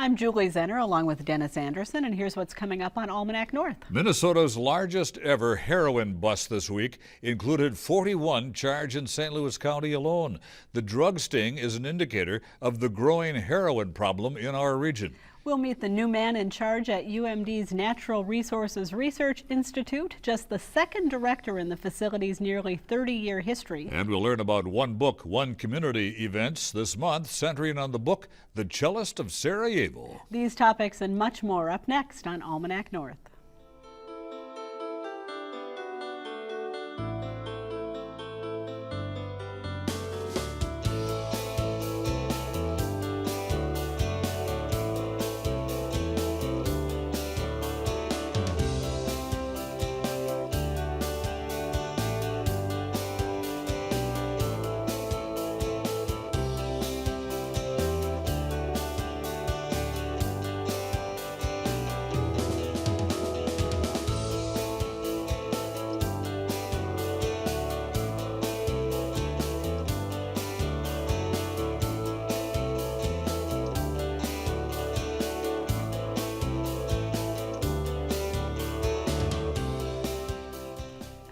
I'm Julie Zenner along with Dennis Anderson, and here's what's coming up on Almanac North. Minnesota's largest ever heroin bust this week included 41 charged in St. Louis County alone. The drug sting is an indicator of the growing heroin problem in our region. We'll meet the new man in charge at UMD's Natural Resources Research Institute, just the second director in the facility's nearly 30-year history. And we'll learn about One Book, One Community events this month, centering on the book, The Cellist of Sarajevo. These topics and much more up next on Almanac North.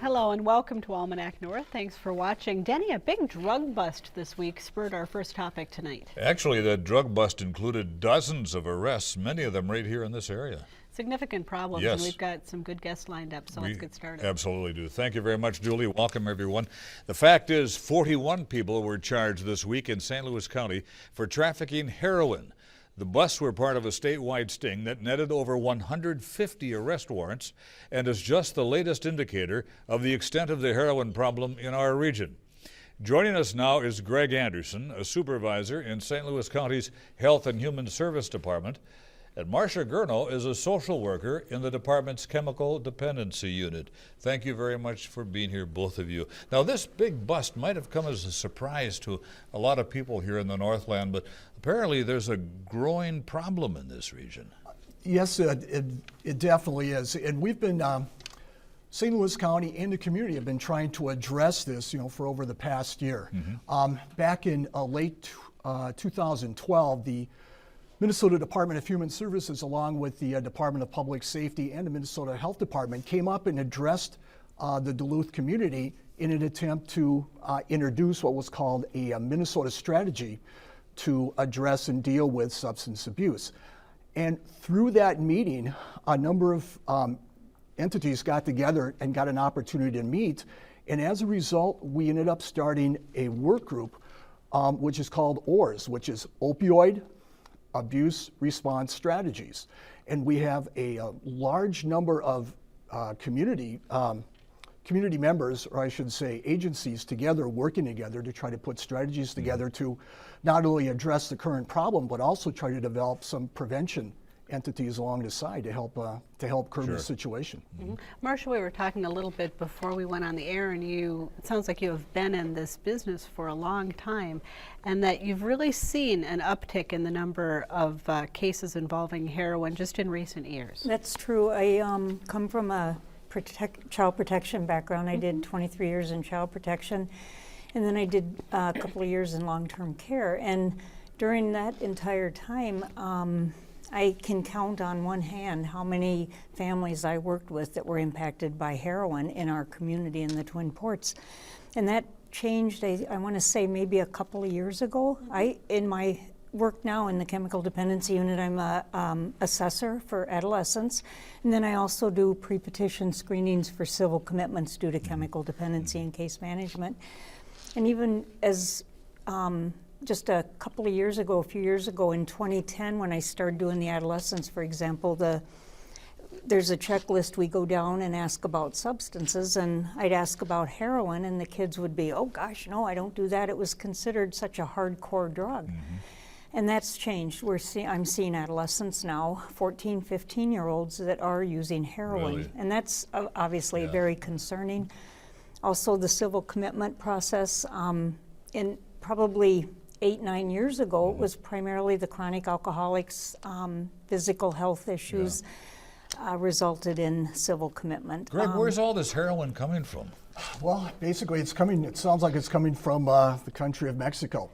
Hello and welcome to Almanac North. Thanks for watching. Denny, a big drug bust this week spurred our first topic tonight. Actually, that drug bust included dozens of arrests, many of them right here in this area. Significant problems, yes. And we've got some good guests lined up, so let's get started. Absolutely do. Thank you very much, Julie. Welcome, everyone. The fact is, 41 people were charged this week in St. Louis County for trafficking heroin. The busts were part of a statewide sting that netted over 150 arrest warrants and is just the latest indicator of the extent of the heroin problem in our region. Joining us now is Greg Anderson, a supervisor in St. Louis County's Health and Human Service Department, and Marcia Gurno is a social worker in the department's Chemical Dependency Unit. Thank you very much for being here, both of you. Now, this big bust might have come as a surprise to a lot of people here in the Northland, but apparently there's a growing problem in this region. Yes, it definitely is. And we've been, St. Louis County and the community have been trying to address this, for over the past year. Mm-hmm. Back in late 2012, the Minnesota Department of Human Services, along with the Department of Public Safety and the Minnesota Health Department, came up and addressed the Duluth community in an attempt to introduce what was called a Minnesota strategy to address and deal with substance abuse. And through that meeting, a number of entities got together and got an opportunity to meet. And as a result, we ended up starting a work group, which is called ORS, which is Opioid Abuse Response Strategies. And we have a large number of community members, or I should say agencies together, working together to try to put strategies together to not only address the current problem, but also try to develop some prevention entities along the side to help curb the situation. Mm-hmm. Marcia, we were talking a little bit before we went on the air, and it sounds like you have been in this business for a long time, and that you've really seen an uptick in the number of cases involving heroin just in recent years. That's true. I come from a child protection background. I did 23 years in child protection, and then I did a couple of years in long-term care. And during that entire time, I can count on one hand how many families I worked with that were impacted by heroin in our community in the Twin Ports. And that changed, I want to say maybe a couple of years ago. In my work now in the Chemical Dependency Unit, I'm a assessor for adolescents. And then I also do pre-petition screenings for civil commitments due to chemical dependency and case management. And even as just a couple of years ago, a few years ago in 2010, when I started doing the adolescents, for example, there's a checklist we go down and ask about substances, and I'd ask about heroin, and the kids would be, oh gosh, no, I don't do that. It was considered such a hardcore drug. Mm-hmm. And that's changed. I'm seeing adolescents now, 14, 15-year-olds that are using heroin. Really? And that's obviously very concerning. Also, the civil commitment process, in probably 8-9 years ago, it was primarily the chronic alcoholics, physical health issues resulted in civil commitment. Greg, where's all this heroin coming from? Well, basically it sounds like it's coming from the country of Mexico.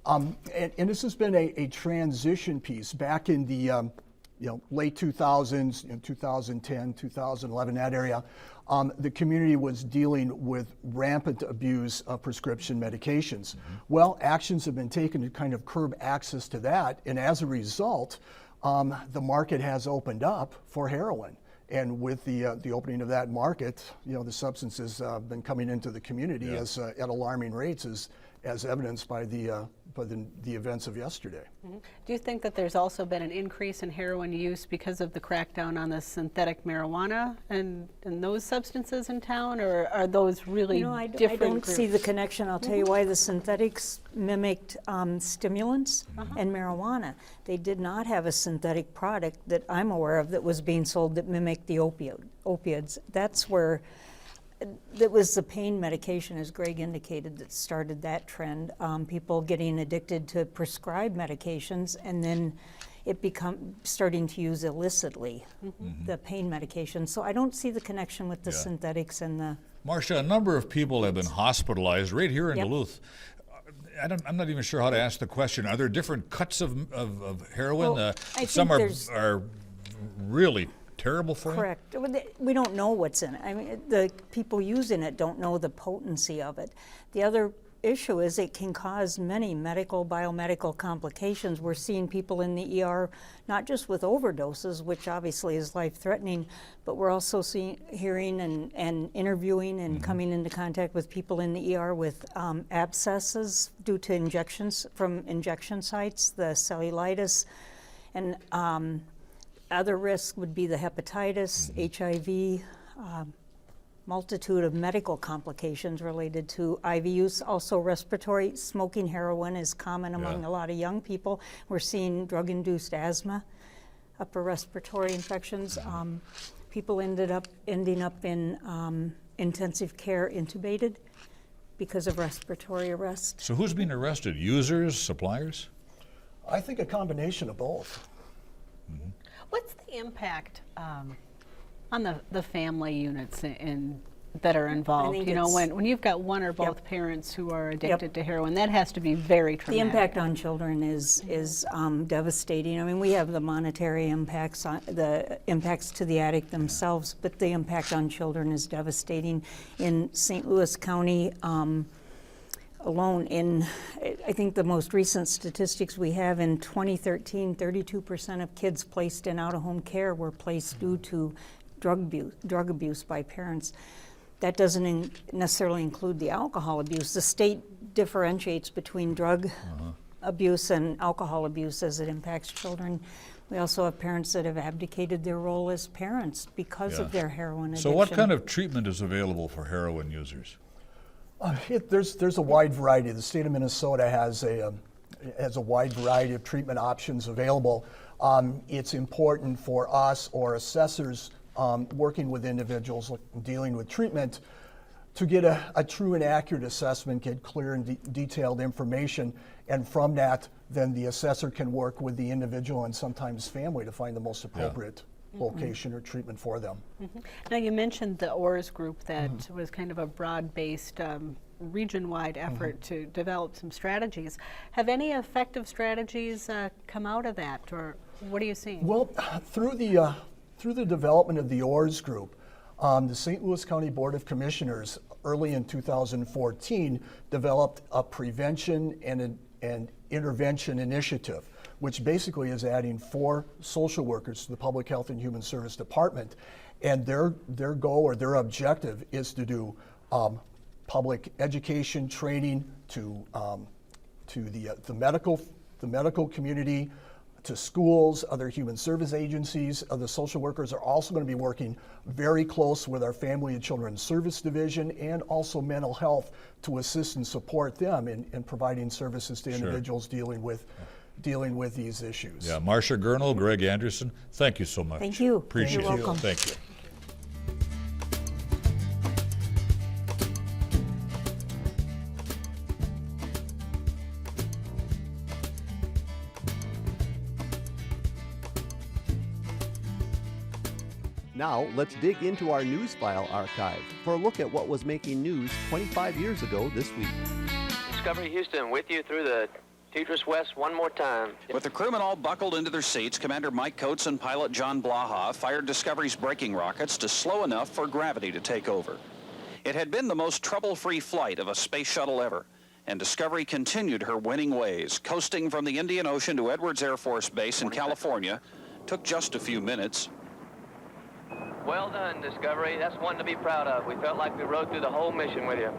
And this has been a transition piece. Back in the late 2000s, 2010, 2011, that area, the community was dealing with rampant abuse of prescription medications. Well, actions have been taken to kind of curb access to that, and as a result, the market has opened up for heroin. And with the opening of that market, the substance has been coming into the community at alarming rates, as evidenced by the events of yesterday. Do you think that there's also been an increase in heroin use because of the crackdown on the synthetic marijuana and those substances in town, or are those really different I don't groups? see the connection. I'll tell you why. The synthetics mimicked stimulants and marijuana. They did not have a synthetic product that I'm aware of that was being sold that mimicked the opioids. That's where that was the pain medication, as Greg indicated, that started that trend. People getting addicted to prescribed medications, and then it starting to use illicitly the pain medication. So I don't see the connection with the synthetics and the. Marcia, a number of people have been hospitalized right here in Duluth. I'm not even sure how to ask the question. Are there different cuts of heroin? Well, I some think are really terrible for you? Correct. We don't know what's in it. I mean, the people using it don't know the potency of it. The other issue is it can cause many biomedical complications. We're seeing people in the ER, not just with overdoses, which obviously is life-threatening, but we're also hearing and interviewing and coming into contact with people in the ER with abscesses due to injections from injection sites, the cellulitis, and other risks would be the hepatitis, HIV, multitude of medical complications related to IV use. Also respiratory, smoking heroin is common among a lot of young people. We're seeing drug-induced asthma, upper respiratory infections. People ending up in intensive care intubated because of respiratory arrest. So who's being arrested? Users, suppliers? I think a combination of both. What's the impact on the family units that are involved? think When you've got one or both parents who are addicted to heroin, that has to be very traumatic. The impact on children is devastating. I mean, we have the monetary impacts, the impacts to the addict themselves, but the impact on children is devastating. In St. Louis County alone, I think the most recent statistics we have in 2013, 32% of kids placed in out-of-home care were placed due to drug abuse by parents. That doesn't necessarily include the alcohol abuse. The state differentiates between drug abuse and alcohol abuse as it impacts children. We also have parents that have abdicated their role as parents because of their heroin addiction. So what kind of treatment is available for heroin users? There's a wide variety. The state of Minnesota has a wide variety of treatment options available. It's important for us or assessors working with individuals dealing with treatment to get a true and accurate assessment, get clear and detailed information, and from that, then the assessor can work with the individual and sometimes family to find the most appropriate location or treatment for them. Now, you mentioned the ORS group that was kind of a broad-based, region-wide effort to develop some strategies. Have any effective strategies come out of that, or what are you seeing? Well, through the development of the ORS group, the St. Louis County Board of Commissioners early in 2014 developed a prevention and an intervention initiative, which basically is adding 4 social workers to the Public Health and Human Service Department. And their goal or their objective is to do public education training to the medical community, to schools, other human service agencies. The social workers are also going to be working very close with our Family and Children's Service Division and also mental health to assist and support them in providing services to individuals dealing with these issues. Yeah, Marcia, Gurno, Greg Anderson, thank you so much. Thank you. Appreciate You're it. welcome. Thank you. Now, let's dig into our news file archive for a look at what was making news 25 years ago this week. Discovery Houston with you through the Tetris West one more time. With the crewmen all buckled into their seats, Commander Mike Coates and pilot John Blaha fired Discovery's braking rockets to slow enough for gravity to take over. It had been the most trouble-free flight of a space shuttle ever, and Discovery continued her winning ways, coasting from the Indian Ocean to Edwards Air Force Base in California. Took just a few minutes. Well done, Discovery. That's one to be proud of. We felt like we rode through the whole mission with you.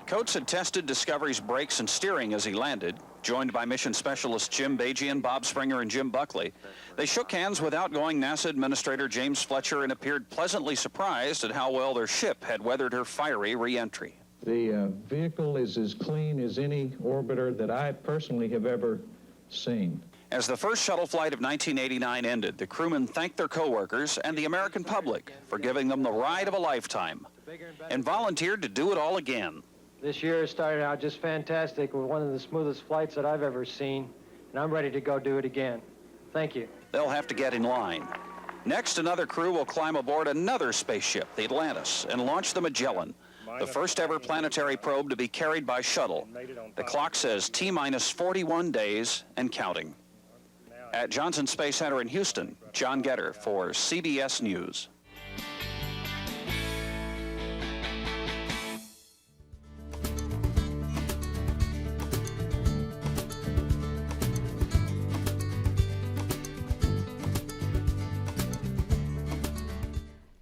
Coates had tested Discovery's brakes and steering as he landed. Joined by mission specialists Jim Bajian, Bob Springer, and Jim Buckley, they shook hands with outgoing NASA Administrator James Fletcher and appeared pleasantly surprised at how well their ship had weathered her fiery re-entry. The vehicle is as clean as any orbiter that I personally have ever seen. As the first shuttle flight of 1989 ended, the crewmen thanked their co-workers and the American public for giving them the ride of a lifetime and volunteered to do it all again. This year started out just fantastic with one of the smoothest flights that I've ever seen, and I'm ready to go do it again. Thank you. They'll have to get in line. Next, another crew will climb aboard another spaceship, the Atlantis, and launch the Magellan, the first ever planetary probe to be carried by shuttle. The clock says T-minus 41 days and counting. At Johnson Space Center in Houston, John Getter for CBS News.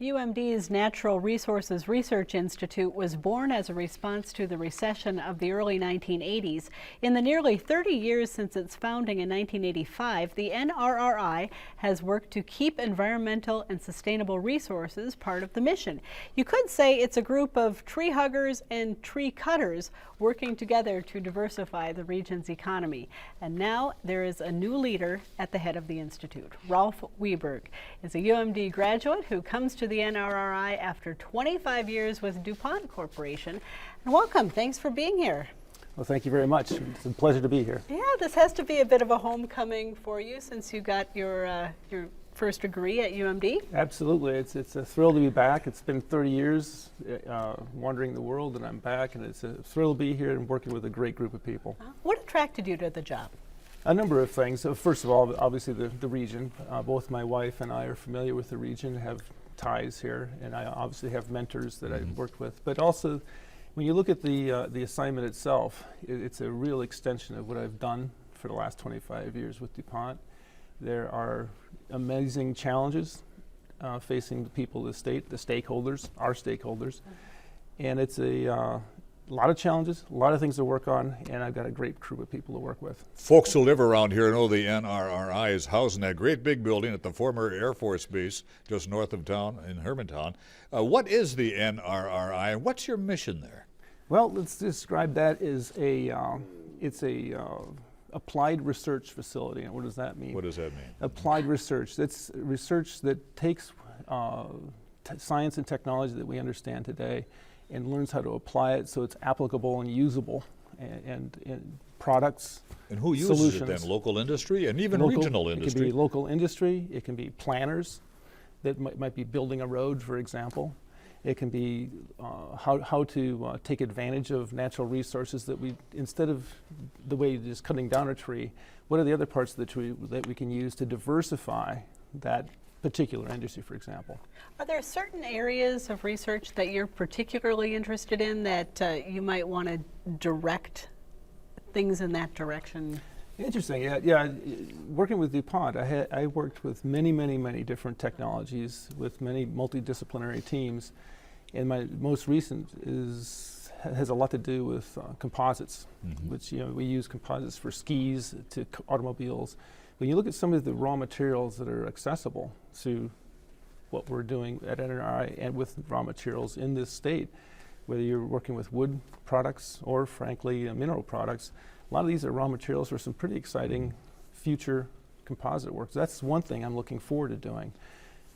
UMD's Natural Resources Research Institute was born as a response to the recession of the early 1980s. In the nearly 30 years since its founding in 1985, the NRRI has worked to keep environmental and sustainable resources part of the mission. You could say it's a group of tree huggers and tree cutters working together to diversify the region's economy. And now there is a new leader at the head of the institute. Rolf Weberg is a UMD graduate who comes to the NRRI after 25 years with DuPont Corporation. And welcome, thanks for being here. Well, thank you very much. It's a pleasure to be here. Yeah, this has to be a bit of a homecoming for you since you got your first degree at UMD. Absolutely, it's a thrill to be back. It's been 30 years wandering the world, and I'm back, and it's a thrill to be here and working with a great group of people. What attracted you to the job? A number of things. First of all, obviously the region. Both my wife and I are familiar with the region, have ties here, and I obviously have mentors that I've worked with. But also, when you look at the assignment itself, it's a real extension of what I've done for the last 25 years with DuPont. There are amazing challenges facing the people of the state, the stakeholders, our stakeholders, and it's a lot of challenges, a lot of things to work on, and I've got a great crew of people to work with. Folks who live around here know the NRRI is housed in that great big building at the former Air Force Base just north of town in Hermantown. What is the NRRI and what's your mission there? Well, let's describe that as it's a applied research facility. And what does that mean? What does that mean? Applied research. That's research that takes science and technology that we understand today and learns how to apply it so it's applicable and usable and products. And who uses solutions. it then? Local industry and even Local, regional industry? It can be local industry. It can be planners that might be building a road, for example. It can be how to take advantage of natural resources that we, instead of the way just cutting down a tree, what are the other parts of the tree that we can use to diversify that particular industry, for example. Are there certain areas of research that you're particularly interested in that you might want to direct things in that direction? Interesting, yeah. Working with DuPont, I worked with many different technologies with many multidisciplinary teams, and my most recent has a lot to do with composites, which we use composites for skis to automobiles. When you look at some of the raw materials that are accessible to what we're doing at NRRI and with raw materials in this state, whether you're working with wood products or frankly mineral products, a lot of these are raw materials for some pretty exciting future composite work. So that's one thing I'm looking forward to doing.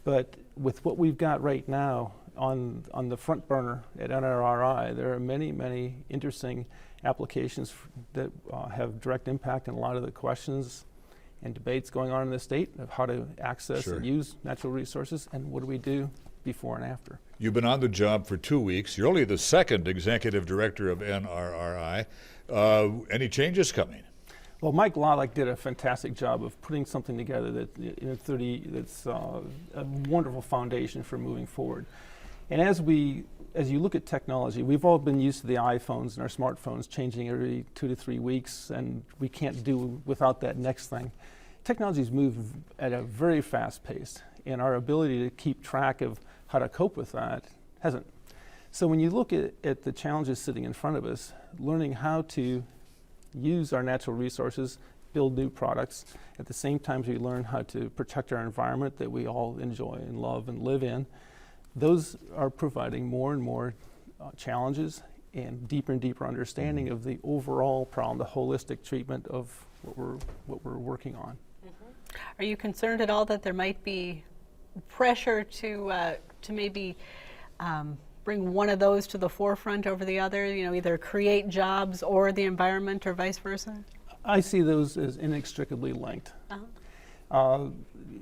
But with what we've got right now on the front burner at NRRI, there are many interesting applications that have direct impact on a lot of the questions and debates going on in the state of how to access and use natural resources and what do we do before and after. You've been on the job for 2 weeks. You're only the second executive director of NRRI. Any changes coming? Well, Mike Loddick did a fantastic job of putting something together that's a wonderful foundation for moving forward. And as you look at technology, we've all been used to the iPhones and our smartphones changing every 2 to 3 weeks, and we can't do without that next thing. Technology's moved at a very fast pace, and our ability to keep track of how to cope with that hasn't. So when you look at the challenges sitting in front of us, learning how to use our natural resources, build new products, at the same time as we learn how to protect our environment that we all enjoy and love and live in, those are providing more and more challenges and deeper understanding of the overall problem, the holistic treatment of what we're working on. Are you concerned at all that there might be pressure to maybe bring one of those to the forefront over the other, either create jobs or the environment or vice versa? I see those as inextricably linked.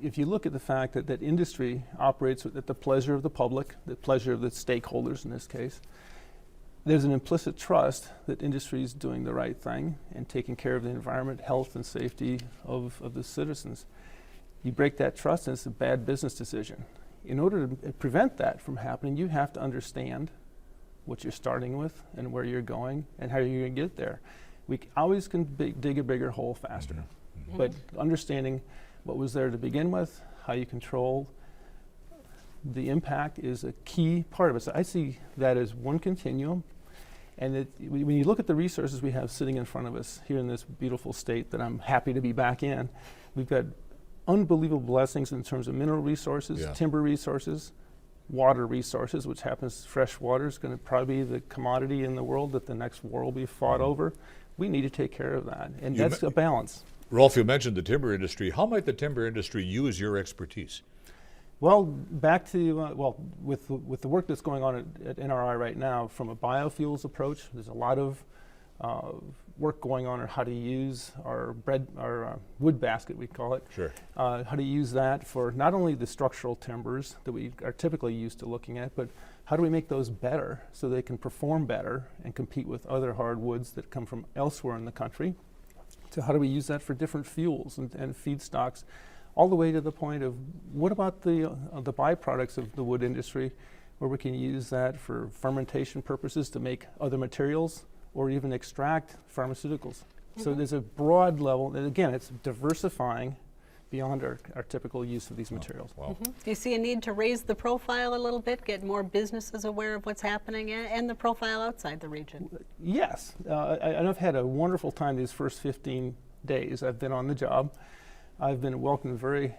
If you look at the fact that industry operates at the pleasure of the public, the pleasure of the stakeholders in this case, there's an implicit trust that industry is doing the right thing and taking care of the environment, health, and safety of the citizens. You break that trust and it's a bad business decision. In order to prevent that from happening, you have to understand what you're starting with and where you're going and how you're going to get there. We always can dig a bigger hole faster, but understanding what was there to begin with, how you control the impact is a key part of it. So I see that as one continuum, and when you look at the resources we have sitting in front of us here in this beautiful state that I'm happy to be back in, we've got unbelievable blessings in terms of mineral resources, timber resources, water resources, which happens fresh water is going to probably be the commodity in the world that the next war will be fought over. We need to take care of that, and that's a balance. Rolf, you mentioned the timber industry. How might the timber industry use your expertise? Well, back to, with the work that's going on at NRRI right now, from a biofuels approach, there's a lot of work going on how to use our wood basket, we call it. Sure. How to use that for not only the structural timbers that we are typically used to looking at, but how do we make those better so they can perform better and compete with other hardwoods that come from elsewhere in the country? So how do we use that for different fuels and feedstocks, all the way to the point of what about the byproducts of the wood industry, where we can use that for fermentation purposes to make other materials or even extract pharmaceuticals. So there's a broad level, and again, it's diversifying beyond our typical use of these materials. Wow. Do you see a need to raise the profile a little bit, get more businesses aware of what's happening and the profile outside the region? Yes, I've had a wonderful time these first 15 days I've been on the job. I've been welcomed very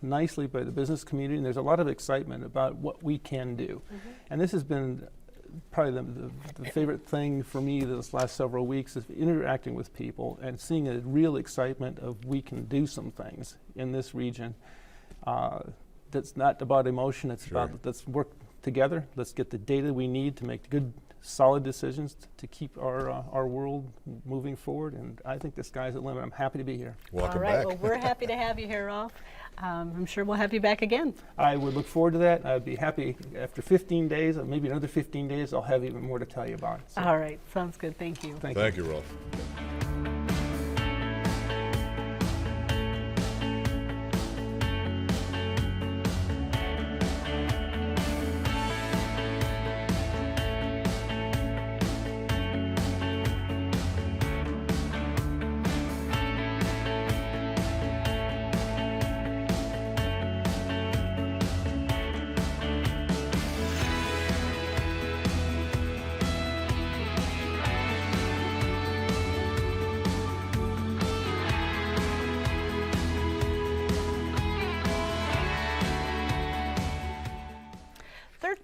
nicely by the business community, and there's a lot of excitement about what we can do. And this has been probably the favorite thing for me this last several weeks, is interacting with people and seeing a real excitement of we can do some things in this region. That's not about emotion, it's about let's work together, let's get the data we need to make good, solid decisions to keep our world moving forward, and I think the sky's the limit. I'm happy to be here. Welcome All right, back. well, we're happy to have you here, Rolf. I'm sure we'll have you back again. I would look forward to that. I'd be happy after 15 days, or maybe another 15 days, I'll have even more to tell you about. So All right, sounds good. Thank you. Thank you, Rolf.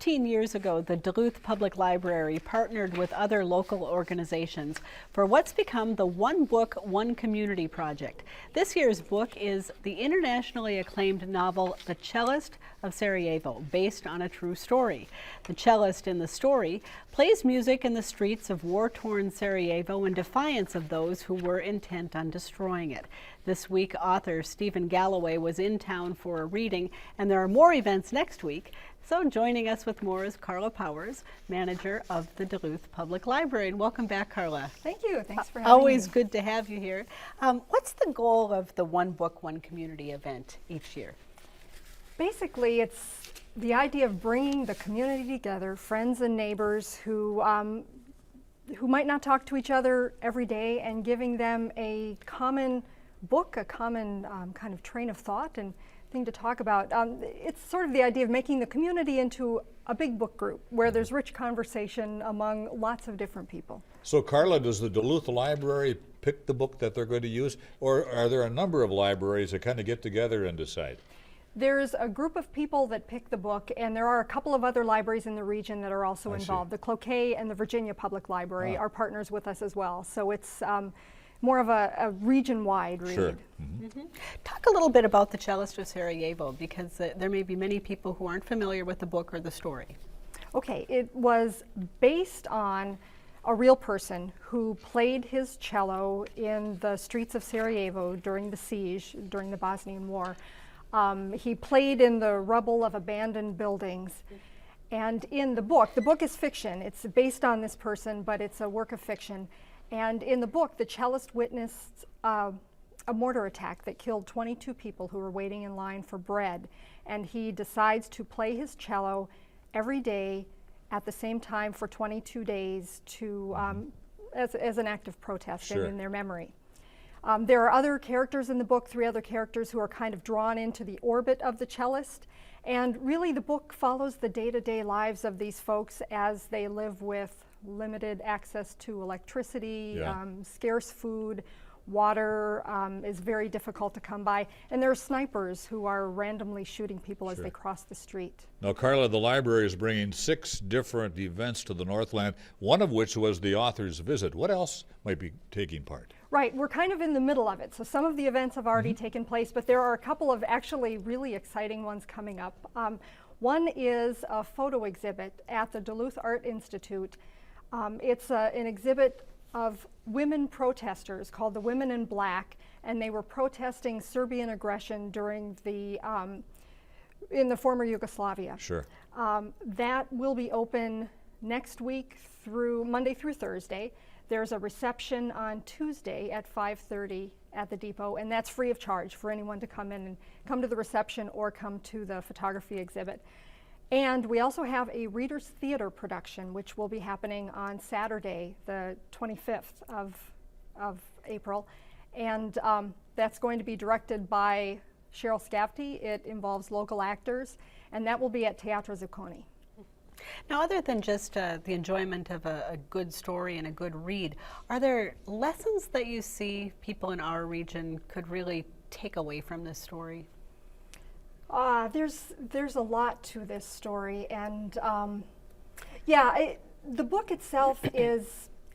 Years ago, the Duluth Public Library partnered with other local organizations for what's become the One Book, One Community project. This year's book is the internationally acclaimed novel, The Cellist of Sarajevo, based on a true story. The cellist in the story plays music in the streets of war-torn Sarajevo in defiance of those who were intent on destroying it. This week, author Stephen Galloway was in town for a reading, and there are more events next week. So joining us with more is Carla Powers, manager of the Duluth Public Library. And welcome back, Carla. Thank you. Thanks for having me. Always good to have you here. What's the goal of the One Book, One Community event each year? Basically, it's the idea of bringing the community together, friends and neighbors who might not talk to each other every day, and giving them a common book, a common kind of train of thought and thing to talk about. It's sort of the idea of making the community into a big book group where there's rich conversation among lots of different people. So Carla, does the Duluth Library pick the book that they're going to use, or are there a number of libraries that kind of get together and decide? There's a group of people that pick the book, and there are a couple of other libraries in the region that are also involved. The Cloquet and the Virginia Public Library are partners with us as well. So it's more of a region-wide read. Sure. Talk a little bit about the Cellist of Sarajevo, because there may be many people who aren't familiar with the book or the story. Okay, it was based on a real person who played his cello in the streets of Sarajevo during the siege, during the Bosnian War. He played in the rubble of abandoned buildings. And in the book is fiction. It's based on this person, but it's a work of fiction. And in the book, the cellist witnessed a mortar attack that killed 22 people who were waiting in line for bread. And he decides to play his cello every day at the same time for 22 days to, as an act of protest and in their memory. There are other characters in the book, 3 other characters who are kind of drawn into the orbit of the cellist. And really the book follows the day-to-day lives of these folks as they live with limited access to electricity, scarce food, water is very difficult to come by, and there are snipers who are randomly shooting people as they cross the street. Now, Carla, the library is bringing 6 different events to the Northland, one of which was the author's visit. What else might be taking part? Right, we're kind of in the middle of it. So some of the events have already taken place, but there are a couple of actually really exciting ones coming up. One is a photo exhibit at the Duluth Art Institute. It's an exhibit of women protesters called the Women in Black, and they were protesting Serbian aggression during the in the former Yugoslavia. Sure. That will be open next week through Monday through Thursday. There's a reception on Tuesday at 5:30 at the depot, and that's free of charge for anyone to come in and come to the reception or come to the photography exhibit. And we also have a Reader's Theater production, which will be happening on Saturday, the 25th of April. And that's going to be directed by Cheryl Scafty. It involves local actors, and that will be at Teatro Zucconi. Now, other than just the enjoyment of a good story and a good read, are there lessons that you see people in our region could really take away from this story? There's a lot to this story, and the book itself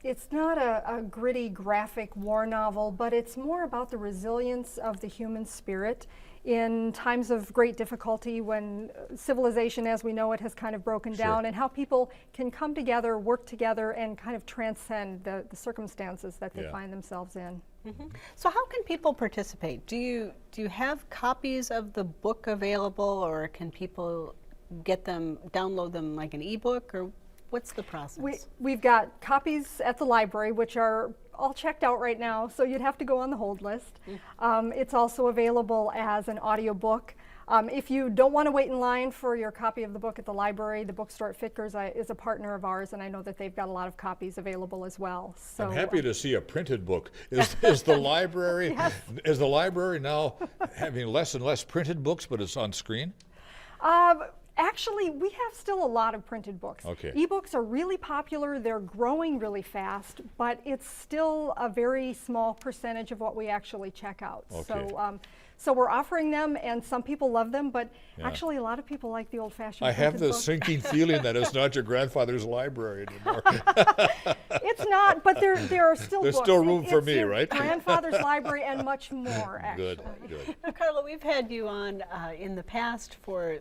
it's not a gritty graphic war novel, but it's more about the resilience of the human spirit in times of great difficulty when civilization as we know it has kind of broken down, and how people can come together, work together, and kind of transcend the circumstances that they find themselves in. So how can people participate? Do you have copies of the book available, or can people get them, download them like an ebook, or what's the process? We've got copies at the library, which are all checked out right now, so you'd have to go on the hold list. It's also available as an audiobook. If you don't want to wait in line for your copy of the book at the library, the bookstore at Fitger's is a partner of ours, and I know that they've got a lot of copies available as well. So I'm happy to see a printed book. Is the library is the library now having less and less printed books, but it's on screen? Actually, we have still a lot of printed books. Okay. Ebooks are really popular. They're growing really fast, but it's still a very small percentage of what we actually check out. Okay. So we're offering them, and some people love them, but actually a lot of people like the old-fashioned I have this book. sinking feeling that it's not your grandfather's library anymore. It's not, but there are still There's books. still room for It's me, your right? grandfather's library and much more, actually. Good. Now, Carla, we've had you on in the past for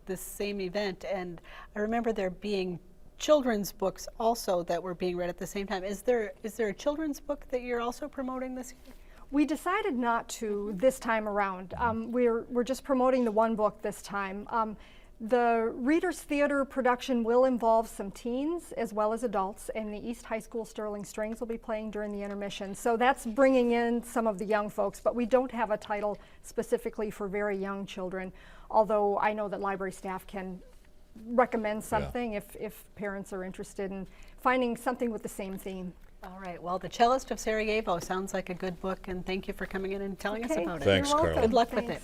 this same event, and I remember there being children's books also that were being read at the same time. Is there a children's book that you're also promoting this year? We decided not to this time around. We're just promoting the one book this time. The Reader's Theater production will involve some teens as well as adults, and the East High School Sterling Strings will be playing during the intermission. So that's bringing in some of the young folks, but we don't have a title specifically for very young children, although I know that library staff can recommend something if parents are interested in finding something with the same theme. All right, well, The Cellist of Sarajevo sounds like a good book, and thank you for coming in and telling us about it. Thanks, You're welcome. Carla. Good luck with it.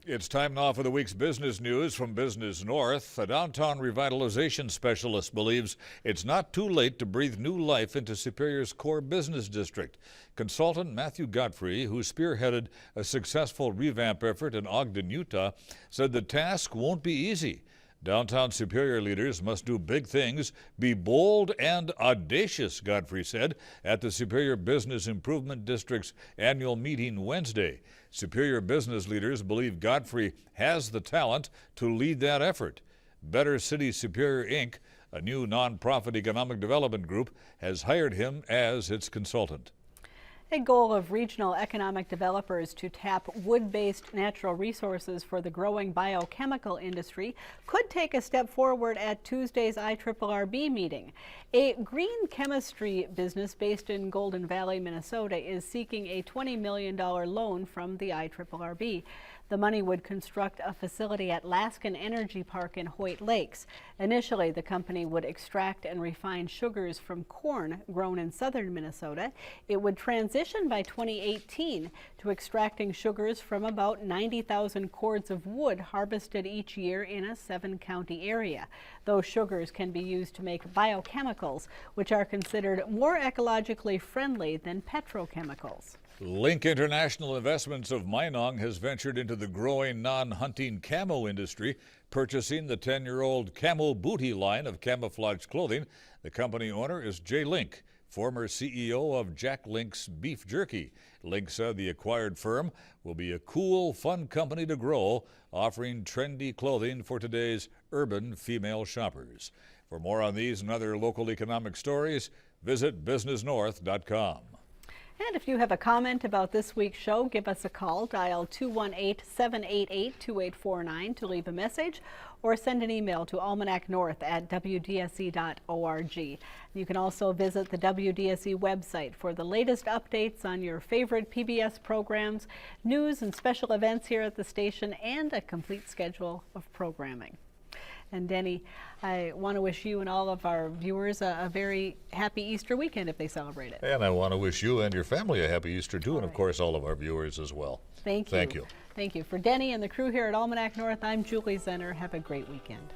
It's time now for the week's business news from Business North. A downtown revitalization specialist believes it's not too late to breathe new life into Superior's core business district. Consultant Matthew Godfrey, who spearheaded a successful revamp effort in Ogden, Utah, said the task won't be easy. Downtown Superior leaders must do big things, be bold and audacious, Godfrey said at the Superior Business Improvement District's annual meeting Wednesday. Superior business leaders believe Godfrey has the talent to lead that effort. Better City Superior, Inc., a new nonprofit economic development group, has hired him as its consultant. A goal of regional economic developers to tap wood-based natural resources for the growing biochemical industry could take a step forward at Tuesday's IRRB meeting. A green chemistry business based in Golden Valley, Minnesota, is seeking a $20 million loan from the IRRB. The money would construct a facility at Laskin Energy Park in Hoyt Lakes. Initially, the company would extract and refine sugars from corn grown in southern Minnesota. It would transition by 2018 to extracting sugars from about 90,000 cords of wood harvested each year in a 7-county area. Those sugars can be used to make biochemicals, which are considered more ecologically friendly than petrochemicals. Link International Investments of Minong has ventured into the growing non-hunting camo industry, purchasing the 10-year-old Camo Booty line of camouflage clothing. The company owner is Jay Link, former CEO of Jack Link's Beef Jerky. Link said the acquired firm will be a cool, fun company to grow, offering trendy clothing for today's urban female shoppers. For more on these and other local economic stories, visit businessnorth.com. And if you have a comment about this week's show, give us a call. Dial 218-788-2849 to leave a message, or send an email to almanacnorth@wdse.org. You can also visit the WDSE website for the latest updates on your favorite PBS programs, news and special events here at the station, and a complete schedule of programming. And Denny, I want to wish you and all of our viewers a very happy Easter weekend if they celebrate it. And I want to wish you and your family a happy Easter too, and of course all of our viewers as well. Thank you. Thank you. Thank you. For Denny and the crew here at Almanac North, I'm Julie Zenner. Have a great weekend.